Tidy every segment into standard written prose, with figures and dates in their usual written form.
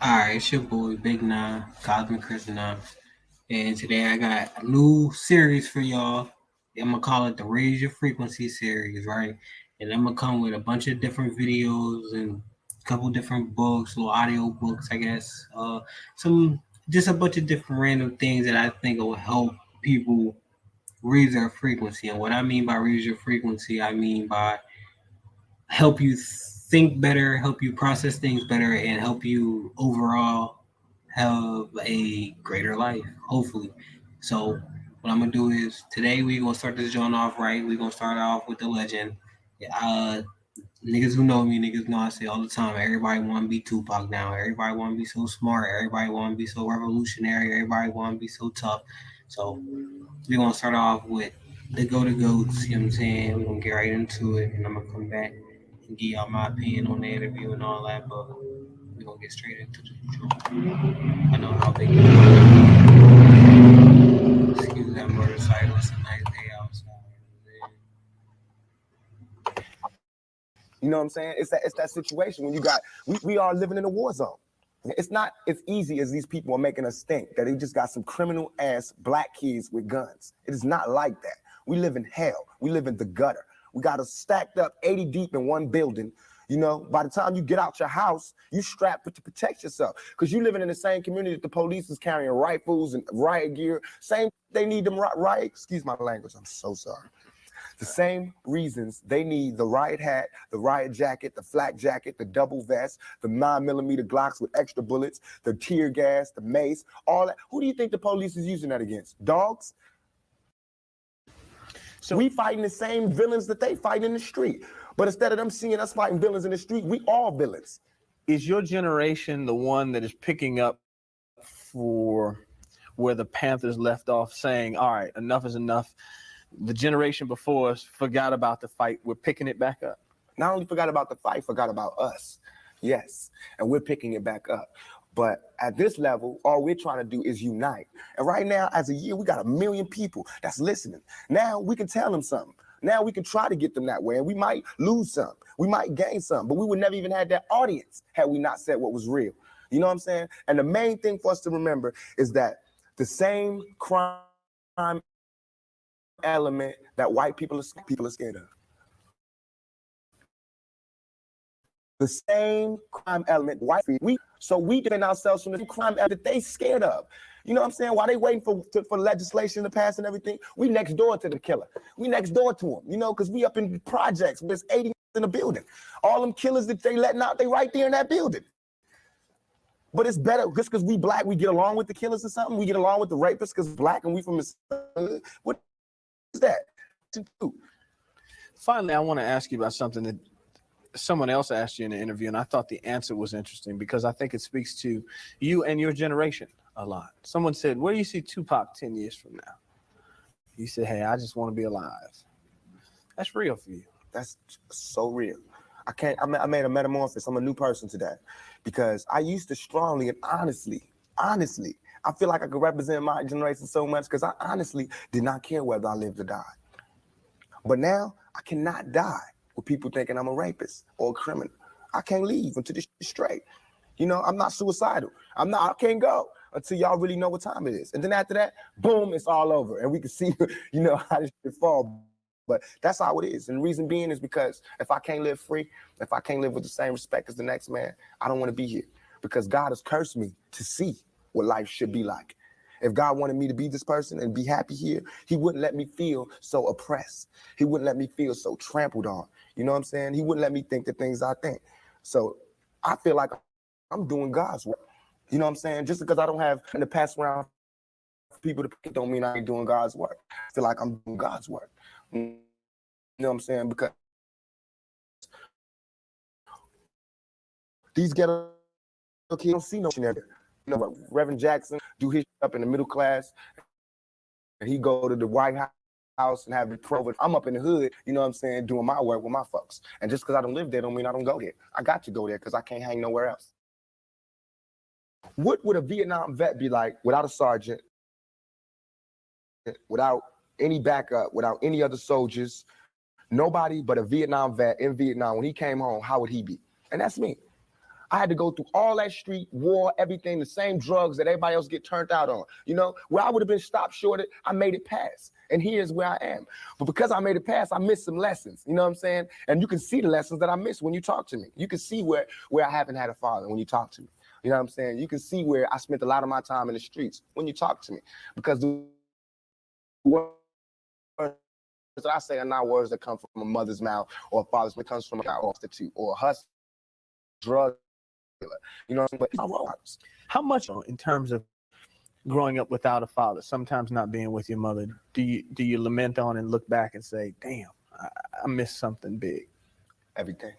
Alright, it's your boy Big Nine, Cosmic Chris Nine, and today I got a new series for y'all. I'm gonna call it the Raise Your Frequency series, right? And I'm gonna come with a bunch of different videos and a couple different books, little audio books, I guess. Some just a bunch of different random things that I think will help people raise their frequency. And what I mean by raise your frequency, I mean by help you think better, help you process things better, and help you overall have a greater life, hopefully. So what I'm gonna do is today we gonna start this joint off right. We gonna start off with the legend. Uh, Niggas who know me, niggas know I say all the time. Everybody want to be Tupac now. Everybody want to be so smart. Everybody want to be so revolutionary. Everybody want to be so tough. So we gonna start off with the goats. You know what I'm saying? We're gonna get right into it, and I'm gonna come back and give y'all my opinion on the interview and all that. But we're gonna get straight into the intro. I know how big. Excuse that motorcycle. It's a nice day outside. You know what I'm saying? It's that situation when you got we are living in a war zone. It's not as easy as these people are making us think that they just got some criminal ass black kids with guns. It is not like that. We live in hell. We live in the gutter. We got us stacked up 80 deep in one building. You know, by the time you get out your house, you strapped to protect yourself because you living in the same community that the police is carrying rifles and riot gear. Same, they need them riot. Excuse my language. I'm so sorry. The same reasons they need the riot hat, the riot jacket, the flak jacket, the double vest, the 9mm Glocks with extra bullets, the tear gas, the mace, all that. Who do you think the police is using that against? Dogs? So we fighting the same villains that they fight in the street. But instead of them seeing us fighting villains in the street, we all villains. Is your generation the one that is picking up for where the Panthers left off, saying, all right, enough is enough? The generation before us forgot about the fight. We're picking it back up. Not only forgot about the fight, forgot about us. Yes, and we're picking it back up. But at this level, all we're trying to do is unite. And right now, as a year, we got 1 million people that's listening. Now we can tell them something. Now we can try to get them that way. And we might lose some. We might gain some. But we would never even have that audience had we not said what was real. You know what I'm saying? And the main thing for us to remember is that the same crime element that white people are scared of. The same crime element white people. So we defend ourselves from the crime element that they scared of. You know what I'm saying? While they waiting for legislation to pass and everything, we next door to the killer. We next door to him, you know, because we up in projects. There's 80 in the building. All them killers that they letting out, they right there in that building. But it's better just because we black, we get along with the killers or something. We get along with the rapists because black and we from the what is that to do? Finally, I want to ask you about something that someone else asked you in the interview, and I thought the answer was interesting because I think it speaks to you and your generation a lot. Someone said, where do you see Tupac 10 years from now? You said, hey, I just want to be alive. That's real for you. That's so real. I made a metamorphosis. I'm a new person today because I used to strongly and honestly, I feel like I could represent my generation so much because I honestly did not care whether I lived or died. But now I cannot die with people thinking I'm a rapist or a criminal. I can't leave until this shit's straight. You know, I'm not suicidal. I can't go until y'all really know what time it is. And then after that, boom, it's all over. And we can see, you know, how this shit fall. But that's how it is. And the reason being is because if I can't live free, if I can't live with the same respect as the next man, I don't want to be here. Because God has cursed me to see what life should be like. If God wanted me to be this person and be happy here, he wouldn't let me feel so oppressed. He wouldn't let me feel so trampled on. You know what I'm saying? He wouldn't let me think the things I think. So I feel like I'm doing God's work. You know what I'm saying? Just because I don't have in the past around people to pick don't mean I ain't doing God's work. I feel like I'm doing God's work. You know what I'm saying? Because these ghetto kids don't see no shit. You know, Reverend Jackson do his up in the middle class, and he go to the White House and have the pro. I'm up in the hood, you know what I'm saying, doing my work with my folks. And just because I don't live there don't mean I don't go there. I got to go there because I can't hang nowhere else. What would a Vietnam vet be like without a sergeant, without any backup, without any other soldiers, nobody but a Vietnam vet in Vietnam? When he came home, how would he be? And that's me. I had to go through all that street, war, everything, the same drugs that everybody else get turned out on. You know, where I would have been stopped short, I made it past. And here's where I am. But because I made it past, I missed some lessons. You know what I'm saying? And you can see the lessons that I missed when you talk to me. You can see where I haven't had a father when you talk to me. You know what I'm saying? You can see where I spent a lot of my time in the streets when you talk to me. Because the words that I say are not words that come from a mother's mouth or a father's mouth. It comes from a prostitute or a hustler, drug dealer. You know what I'm saying? But my words. How much in terms of growing up without a father, sometimes not being with your mother, do you lament on and look back and say, damn, I missed something big? Everything.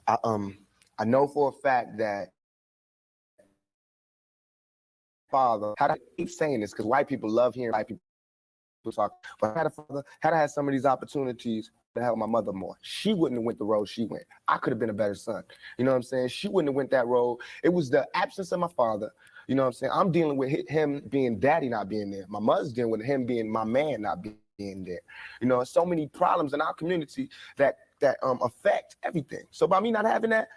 I know for a fact that father, how do I keep saying this? Because white people love hearing white people talk. But I had a father, had I had some of these opportunities to help my mother more, she wouldn't have went the road she went. I could have been a better son. You know what I'm saying? She wouldn't have went that road. It was the absence of my father. You know what I'm saying? I'm dealing with him being daddy not being there. My mother's dealing with him being my man not being there. You know, so many problems in our community that affect everything. So by me not having that,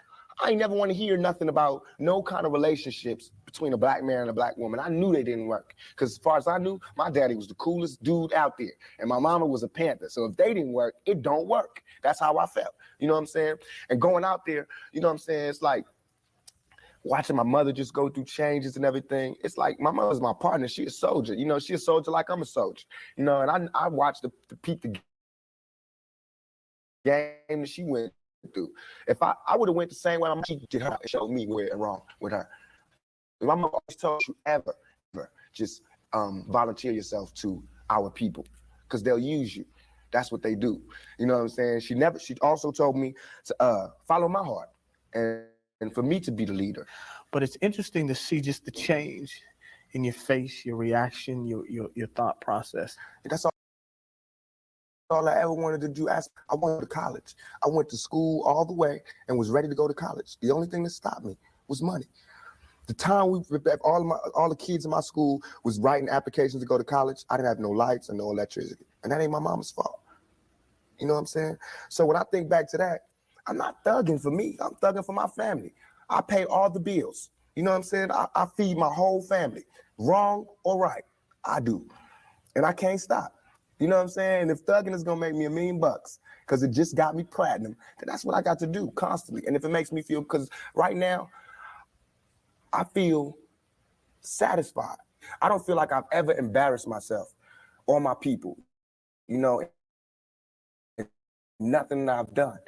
I ain't never want to hear nothing about no kind of relationships between a black man and a black woman. I knew they didn't work. Because as far as I knew, my daddy was the coolest dude out there. And my mama was a Panther. So if they didn't work, it don't work. That's how I felt. You know what I'm saying? And going out there, you know what I'm saying? It's like watching my mother just go through changes and everything. It's like my mother's my partner. She a soldier. You know, she a soldier like I'm a soldier. You know, and I watched the game that she went through. If I would have went the same way she did her, it showed me where it wrong with her. My mom always told you ever just volunteer yourself to our people because they'll use you. That's what they do. You know what I'm saying? She also told me to follow my heart and for me to be the leader. But it's interesting to see just the change in your face, your reaction, your thought process. That's all I ever wanted to do. I went to college. I went to school all the way and was ready to go to college. The only thing that stopped me was money. The time all the kids in my school was writing applications to go to college, I didn't have no lights and no electricity. And that ain't my mama's fault. You know what I'm saying? So when I think back to that, I'm not thugging for me. I'm thugging for my family. I pay all the bills. You know what I'm saying? I feed my whole family. Wrong or right, I do. And I can't stop. You know what I'm saying? And if thugging is gonna make me $1 million because it just got me platinum, then that's what I got to do constantly. And if it makes me feel, because right now, I feel satisfied. I don't feel like I've ever embarrassed myself or my people, you know, nothing that I've done.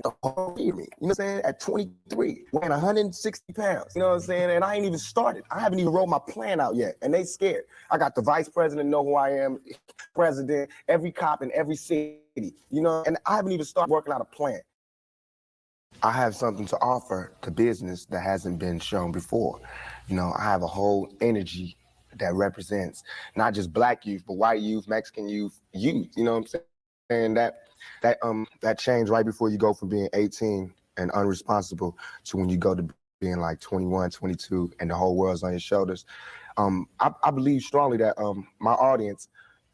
The whole year, you know what I'm saying? At 23, weighing 160 pounds, you know what I'm saying? And I ain't even started. I haven't even rolled my plan out yet, and they scared. I got the vice president know who I am, president, every cop in every city, you know, and I haven't even started working out a plan. I have something to offer to business that hasn't been shown before. You know, I have a whole energy that represents not just black youth, but white youth, Mexican youth, you know what I'm saying? That change right before you go from being 18 and unresponsible to when you go to being like 21, 22, and the whole world's on your shoulders. I believe strongly that my audience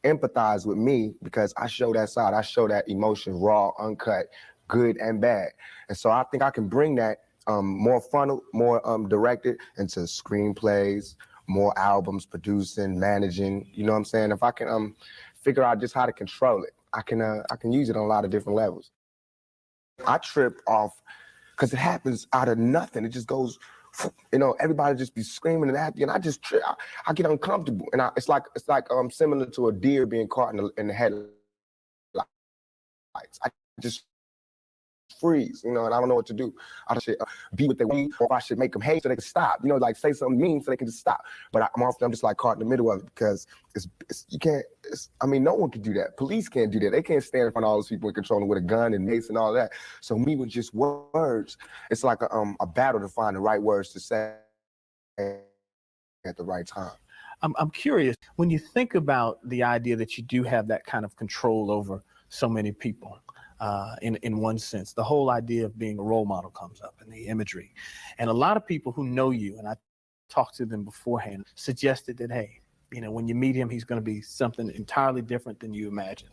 empathize with me because I show that side. I show that emotion, raw, uncut, good and bad. And so I think I can bring that more funnel, more directed into screenplays, more albums, producing, managing, you know what I'm saying? If I can figure out just how to control it, I can use it on a lot of different levels. I trip off because it happens out of nothing. It just goes, you know, everybody just be screaming and happy, and I just trip. I get uncomfortable, and it's like similar to a deer being caught in the headlights. I just freeze, you know, and I don't know what to do. I should be what they want, or I should make them hate so they can stop, you know, like say something mean so they can just stop. But I'm just like caught in the middle of it because no one can do that. Police can't do that. They can't stand in front of all those people and control them with a gun and mace and all that. So me with just words, it's like a battle to find the right words to say at the right time. I'm curious, when you think about the idea that you do have that kind of control over so many people, in one sense, the whole idea of being a role model comes up in the imagery. And a lot of people who know you, and I talked to them beforehand, suggested that, hey, you know, when you meet him, he's going to be something entirely different than you imagined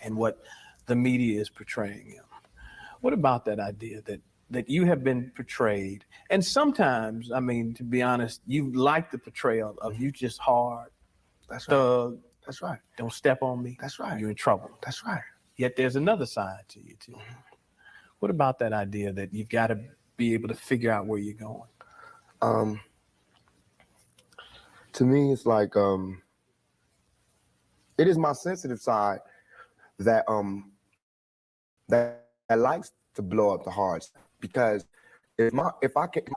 and what the media is portraying him. What about that idea that that you have been portrayed, and sometimes, I mean, to be honest, you like the portrayal of you just hard, That's right. thug, That's right. don't step on me. That's right. You're in trouble. That's right. Yet there's another side to you too. What about that idea that you've got to be able to figure out where you're going? To me, it's like it is my sensitive side that that likes to blow up the hard side, because if my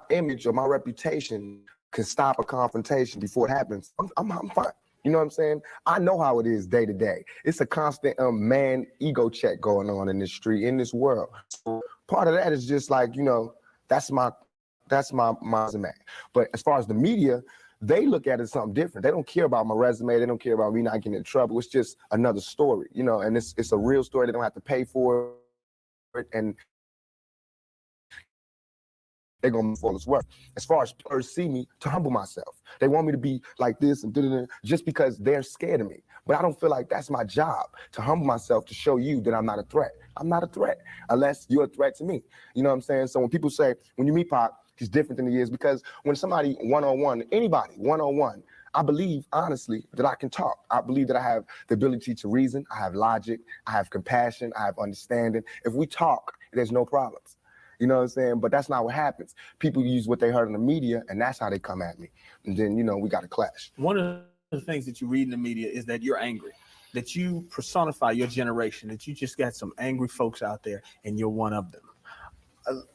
image or my reputation can stop a confrontation before it happens, I'm fine. You know what I'm saying? I know how it is day to day. It's a constant man ego check going on in this street, in this world. So part of that is just like, you know, that's my resume. But as far as the media, they look at it something different. They don't care about my resume. They don't care about me not getting in trouble. It's just another story, you know, and it's a real story. They don't have to pay for it, and they're gonna move forward as well. As far as people see me, to humble myself. They want me to be like this and da-da-da, just because they're scared of me. But I don't feel like that's my job, to humble myself, to show you that I'm not a threat. I'm not a threat unless you're a threat to me. You know what I'm saying? So when people say, when you meet Pac, he's different than he is, because when somebody one-on-one, anybody one-on-one, I believe, honestly, that I can talk. I believe that I have the ability to reason. I have logic. I have compassion. I have understanding. If we talk, there's no problems. You know what I'm saying? But that's not what happens. People use what they heard in the media, and that's how they come at me. And then, you know, we got a clash. One of the things that you read in the media is that you're angry, that you personify your generation, that you just got some angry folks out there, and you're one of them.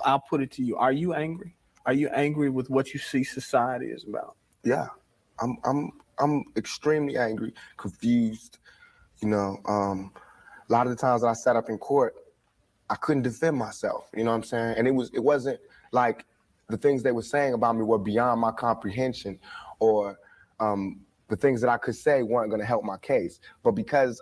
I'll put it to you. Are you angry? Are you angry with what you see society is about? Yeah, I'm extremely angry, confused. You know, a lot of the times that I sat up in court, I couldn't defend myself. You know what I'm saying? And it wasn't like the things they were saying about me were beyond my comprehension, or the things that I could say weren't going to help my case. But because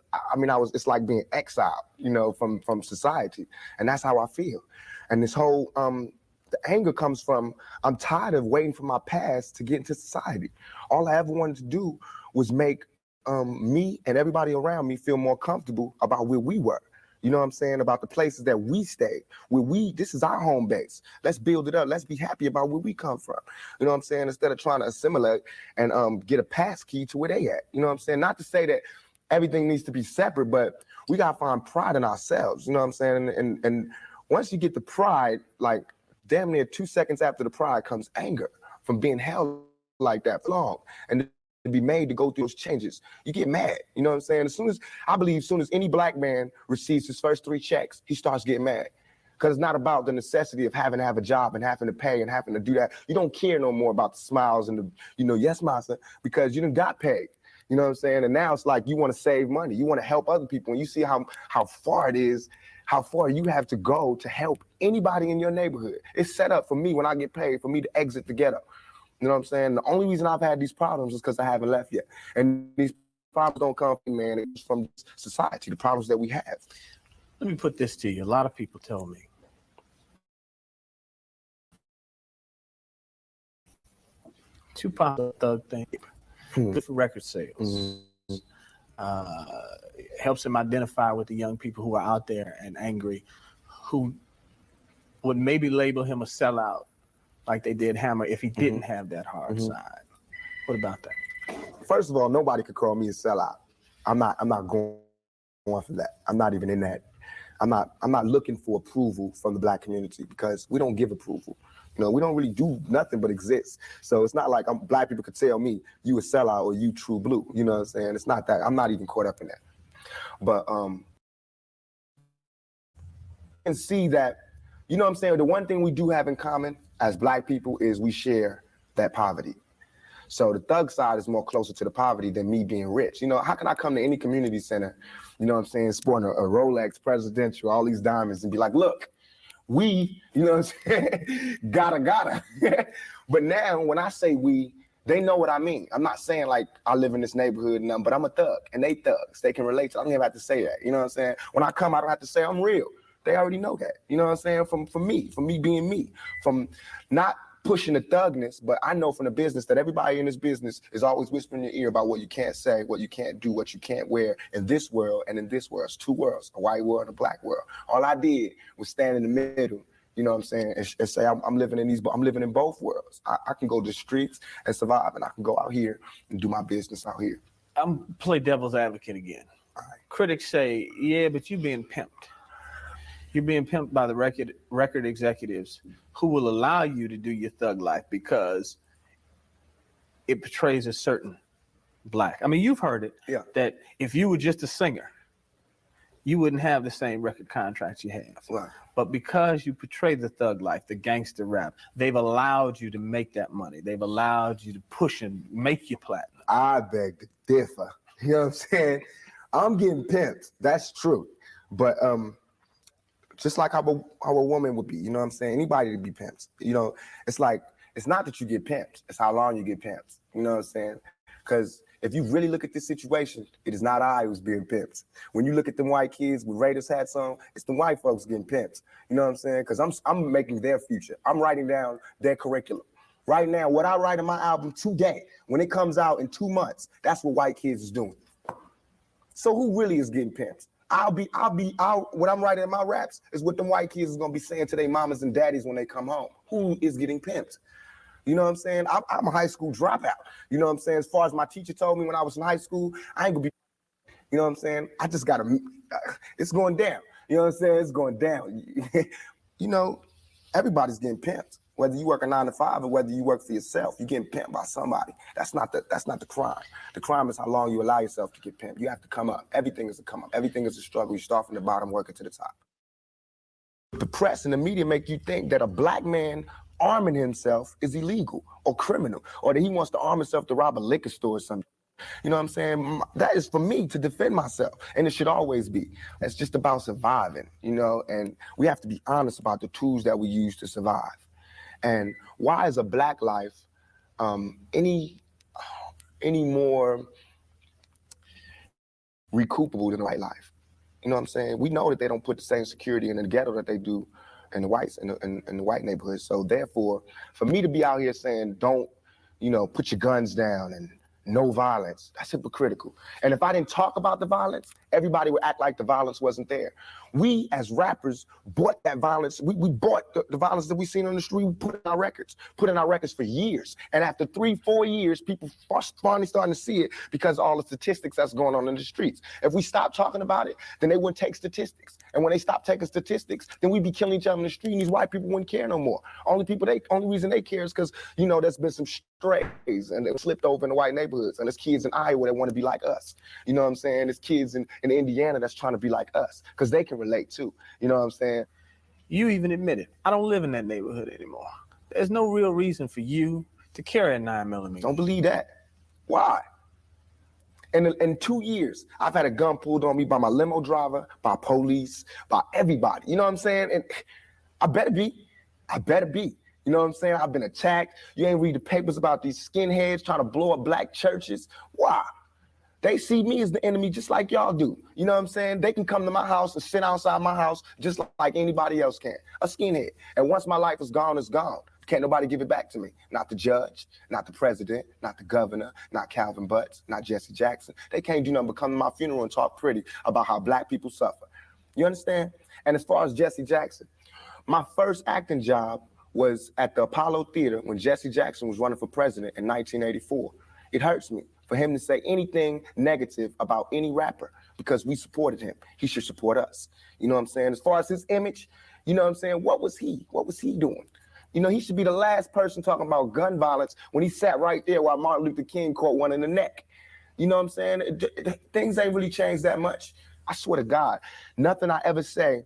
it's like being exiled, you know, from society, and that's how I feel. And this whole the anger comes from, I'm tired of waiting for my past to get into society. All I ever wanted to do was make me and everybody around me feel more comfortable about where we were. You know what I'm saying? About the places that we stayed, this is our home base. Let's build it up. Let's be happy about where we come from. You know what I'm saying? Instead of trying to assimilate and get a pass key to where they at. You know what I'm saying? Not to say that everything needs to be separate, but we got to find pride in ourselves. You know what I'm saying? And once you get the pride, like damn near 2 seconds after the pride comes anger from being held like that for long. And to be made to go through those changes, you get mad. You know what I'm saying? As soon as any black man receives his first 3 checks, he starts getting mad. Because it's not about the necessity of having to have a job and having to pay and having to do that. You don't care no more about the smiles and the, you know, yes, massa, because you done got paid. You know what I'm saying? And now it's like you want to save money. You want to help other people. And you see how far it is, how far you have to go to help anybody in your neighborhood. It's set up for me when I get paid for me to exit the ghetto. You know what I'm saying? The only reason I've had these problems is because I haven't left yet. And these problems don't come from me, man. It's from society, the problems that we have. Let me put this to you. A lot of people tell me, Tupac thug thing, good for record sales. Helps him identify with the young people who are out there and angry, who would maybe label him a sellout, like they did Hammer, if he didn't have that hard side. What about that? First of all, nobody could call me a sellout. I'm not going for that. I'm not even in that. I'm not looking for approval from the black community, because we don't give approval. You know, we don't really do nothing but exist. So it's not like black people could tell me you a sellout or you true blue. You know what I'm saying? It's not that. I'm not even caught up in that. But and see that, you know what I'm saying? The one thing we do have in common as black people is we share that poverty. So the thug side is more closer to the poverty than me being rich. You know, how can I come to any community center, you know what I'm saying, sporting a Rolex presidential, all these diamonds, and be like, look, we, you know what I'm saying, gotta. But now when I say we, they know what I mean. I'm not saying like I live in this neighborhood and nothing, but I'm a thug and they thugs. They can relate to it. I don't even have to say that. You know what I'm saying? When I come, I don't have to say I'm real. They already know that. You know what I'm saying? From me being me, from not pushing the thugness, but I know from the business that everybody in this business is always whispering in your ear about what you can't say, what you can't do, what you can't wear in this world and in this world. It's 2 worlds, a white world and a black world. All I did was stand in the middle You know what I'm saying? And say I'm living in both worlds. I can go to the streets and survive, and I can go out here and do my business out here. I'm play devil's advocate again. All right. Critics say, yeah, but you're being pimped. You're being pimped by the record executives who will allow you to do your thug life because it portrays a certain black. I mean, you've heard it, Yeah. that if you were just a singer, you wouldn't have the same record contracts you have. Right. But because you portray the thug life, the gangster rap, they've allowed you to make that money. They've allowed you to push and make your platinum. I beg to differ. You know what I'm saying? I'm getting pimped. That's true. But just like how a woman would be, you know what I'm saying? Anybody to be pimped. You know, it's like, it's not that you get pimped, it's how long you get pimped. You know what I'm saying? Because if you really look at this situation, it is not I who's being pimped. When you look at them white kids with Raiders hats on, it's the white folks getting pimped. You know what I'm saying? Because I'm making their future. I'm writing down their curriculum. Right now, what I write in my album today, when it comes out in 2 months, that's what white kids is doing. So who really is getting pimped? What I'm writing in my raps is what them white kids is gonna be saying to their mamas and daddies when they come home. Who is getting pimped? You know what I'm saying? I'm a high school dropout. You know what I'm saying? As far as my teacher told me when I was in high school, I ain't gonna be, you know what I'm saying? I just gotta, it's going down. You know what I'm saying? It's going down. You know, everybody's getting pimped. Whether you work a 9 to 5 or whether you work for yourself, you're getting pimped by somebody. That's not the crime. The crime is how long you allow yourself to get pimped. You have to come up. Everything is a come up. Everything is a struggle. You start from the bottom, working to the top. The press and the media make you think that a black man arming himself is illegal or criminal, or that he wants to arm himself to rob a liquor store or something. You know what I'm saying? That is for me to defend myself, and it should always be. It's just about surviving, you know, and we have to be honest about the tools that we use to survive. And why is a black life any more recoupable than a white life? You know what I'm saying? We know that they don't put the same security in the ghetto that they do in the whites in the white neighborhoods. So therefore, for me to be out here saying, don't, you know, put your guns down and no violence, that's hypocritical. And if I didn't talk about the violence, everybody would act like the violence wasn't there. We as rappers bought that violence. We bought the violence that we seen on the street. We put in our records for years. And after 3-4 years, people finally starting to see it because of all the statistics that's going on in the streets. If we stop talking about it, then they wouldn't take statistics. And when they stop taking statistics, then we'd be killing each other in the street, and these white people wouldn't care no more. Only reason they care is because, you know, there's been some strays and they slipped over in the white neighborhoods. And there's kids in Iowa that want to be like us. You know what I'm saying? There's kids in Indiana that's trying to be like us because they can relate too. You know what I'm saying? You even admitted, I don't live in that neighborhood anymore. There's no real reason for you to carry a 9mm. Don't believe that. Why? In 2 years, I've had a gun pulled on me by my limo driver, by police, by everybody. You know what I'm saying? And I better be. You know what I'm saying? I've been attacked. You ain't read the papers about these skinheads trying to blow up black churches. Why? They see me as the enemy just like y'all do. You know what I'm saying? They can come to my house and sit outside my house just like anybody else can. A skinhead. And once my life is gone, it's gone. Can't nobody give it back to me. Not the judge, not the president, not the governor, not Calvin Butts, not Jesse Jackson. They can't do nothing but come to my funeral and talk pretty about how black people suffer. You understand? And as far as Jesse Jackson, my first acting job was at the Apollo Theater when Jesse Jackson was running for president in 1984. It hurts me for him to say anything negative about any rapper because we supported him. He should support us. You know what I'm saying? As far as his image, you know what I'm saying? What was he doing? You know, he should be the last person talking about gun violence when he sat right there while Martin Luther King caught one in the neck. You know what I'm saying? Things ain't really changed that much. I swear to God, nothing I ever say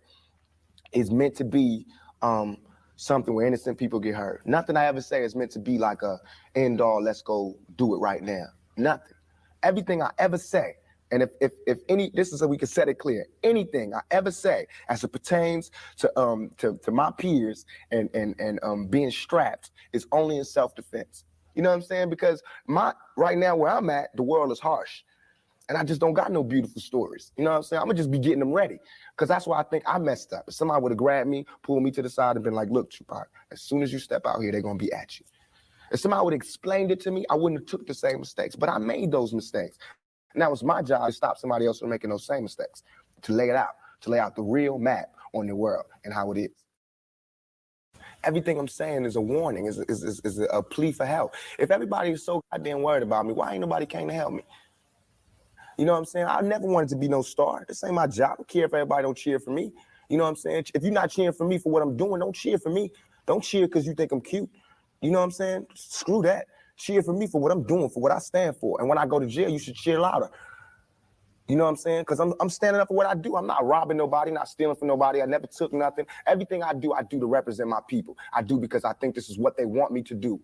is meant to be something where innocent people get hurt. Nothing I ever say is meant to be like a end all, let's go do it right now. Nothing. Everything I ever say, and if any, this is so we can set it clear, anything I ever say as it pertains to my peers and being strapped is only in self-defense. You know what I'm saying? Because right now where I'm at, the world is harsh. And I just don't got no beautiful stories. You know what I'm saying? I'm gonna just be getting them ready. Because that's why I think I messed up. If somebody would have grabbed me, pulled me to the side and been like, look, Tupac, as soon as you step out here, they're gonna be at you. If somebody would have explained it to me, I wouldn't have took the same mistakes. But I made those mistakes. And that was my job to stop somebody else from making those same mistakes, to lay it out, to lay out the real map on the world and how it is. Everything I'm saying is a warning, is a plea for help. If everybody is so goddamn worried about me, why ain't nobody came to help me? You know what I'm saying? I never wanted to be no star. This ain't my job. I don't care if everybody don't cheer for me. You know what I'm saying? If you're not cheering for me for what I'm doing, don't cheer for me. Don't cheer because you think I'm cute. You know what I'm saying? Screw that. Cheer for me for what I'm doing, for what I stand for. And when I go to jail, you should cheer louder. You know what I'm saying? Because I'm standing up for what I do. I'm not robbing nobody, not stealing from nobody. I never took nothing. Everything I do to represent my people. I do because I think this is what they want me to do.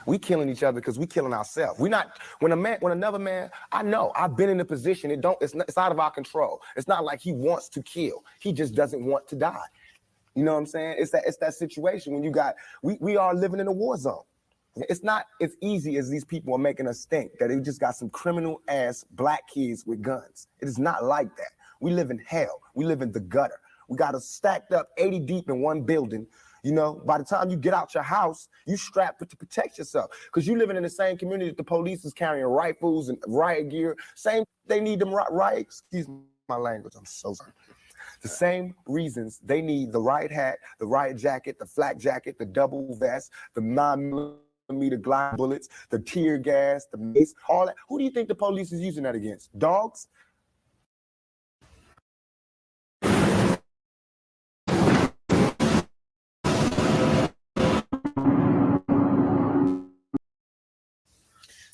We killing each other because we killing ourselves. We not when another man, I know I've been in a position. It's out of our control. It's not like he wants to kill. He just doesn't want to die. You know what I'm saying? It's that situation when we are living in a war zone. It's not as easy as these people are making us think that they just got some criminal ass black kids with guns. It is not like that. We live in hell. We live in the gutter. We got us stacked up 80 deep in one building. You know, by the time you get out your house, you strapped to protect yourself because you living in the same community that the police is carrying rifles and riot gear. Same, they need them riot. Excuse my language. I'm so sorry. The same reasons they need the riot hat, the riot jacket, the flak jacket, the double vest, the 9mm Glock bullets, the tear gas, the mace, all that. Who do you think the police is using that against? Dogs?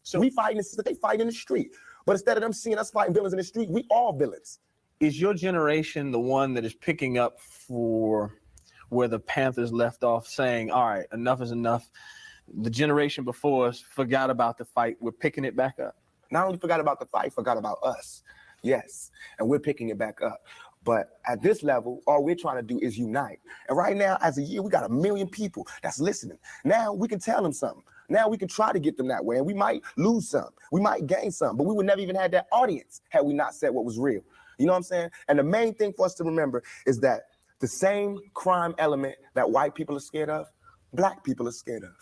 So we fighting this, they fight in the street. But instead of them seeing us fighting villains in the street, we all villains. Is your generation the one that is picking up for where the Panthers left off, saying, all right, enough is enough? The generation before us forgot about the fight. We're picking it back up. Not only forgot about the fight, forgot about us. Yes, and we're picking it back up. But at this level, all we're trying to do is unite. And right now, as a year, we got 1 million people that's listening. Now we can tell them something. Now we can try to get them that way. And we might lose some. We might gain some. But we would never even have that audience had we not said what was real. You know what I'm saying? And the main thing for us to remember is that the same crime element that white people are scared of, black people are scared of.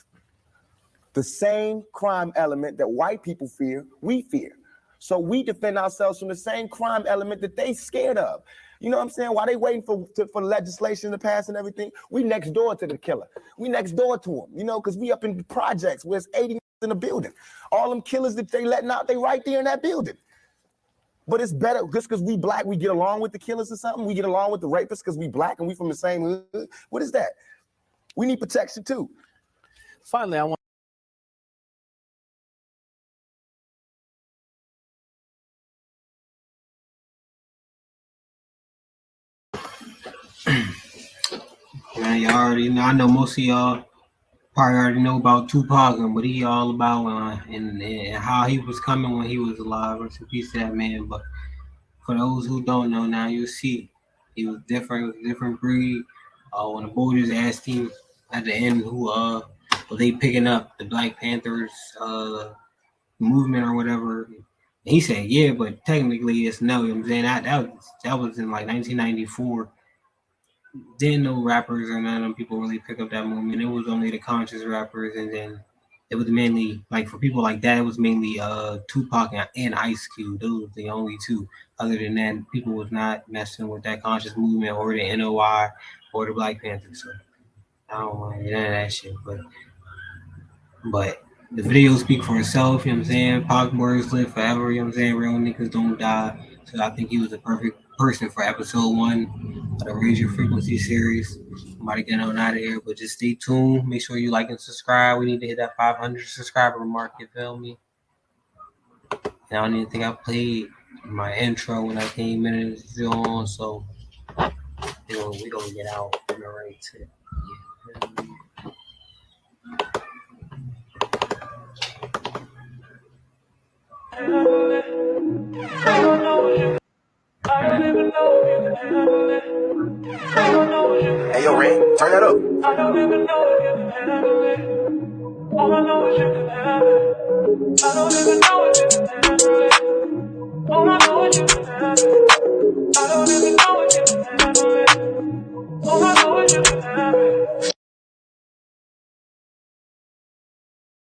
The same crime element that white people fear, we fear. So we defend ourselves from the same crime element that they scared of. You know what I'm saying? While they waiting for legislation to pass and everything, we next door to the killer. We next door to him, you know, because we up in the projects where it's 80 in the building. All them killers that they letting out, they right there in that building. But it's better just because we black, we get along with the killers or something. We get along with the rapists because we black and we from the same hood. What is that? We need protection too. Finally, I want Man, y'all already know. I know most of y'all probably already know about Tupac, but he all about and how he was coming when he was alive. Rest in peace to that man. But for those who don't know, now you'll see he was different, different breed. When the boys asked him at the end who were they picking up the Black Panthers movement or whatever, and he said yeah, but technically it's no. You know what I'm saying? That was in like 1994. Didn't know rappers or none of them people really pick up that movement. It was only the conscious rappers, and then it was mainly like for people like that. It was mainly Tupac and Ice Cube. Those were the only two. Other than that, people was not messing with that conscious movement or the NOI or the Black Panthers. So I don't want none of that shit. But the video speak for itself. You know what I'm saying? Pac words live forever. You know what I'm saying? Real niggas don't die. So I think he was the perfect person for episode 1 of the Raise Your Frequency series. I'm about to get on out of here, but just stay tuned. Make sure you like and subscribe. We need to hit that 500 subscriber mark. You feel me? And I don't even think I played my intro when I came in on, so we gonna get out on the right tip. Yeah. Hey, yo, Ring, turn that up. I don't even know if you can handle it. All I know is you can have it. I don't even know if you